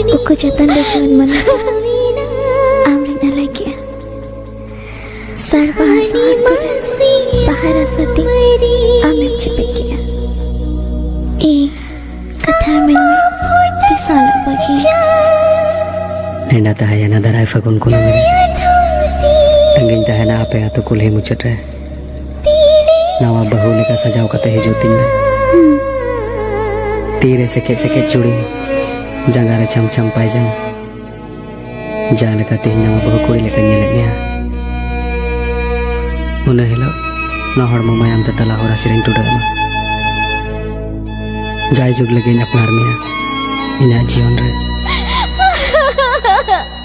Buku jatan berjalan mana Amrin alaikia Sarbahasa hatu Bahara sati Amrin cipekia I kata minme Tisalu bagi Nenda tahaya na darai fagun kuna mere Tangin tahana ape atu kulhe muchat rahe Nawa bahu leka sajau kata hijutin में तीरे से चुड़ी जंगारे छम छम poison जाले का तीन नवा बहु कुड़ी लेकर निकले उन्हें हिलो ना हर ममायम ते तला होरा सिरिंग टूटा दमा जाय जुग लगे इन अपनार मिया इन जीवन रे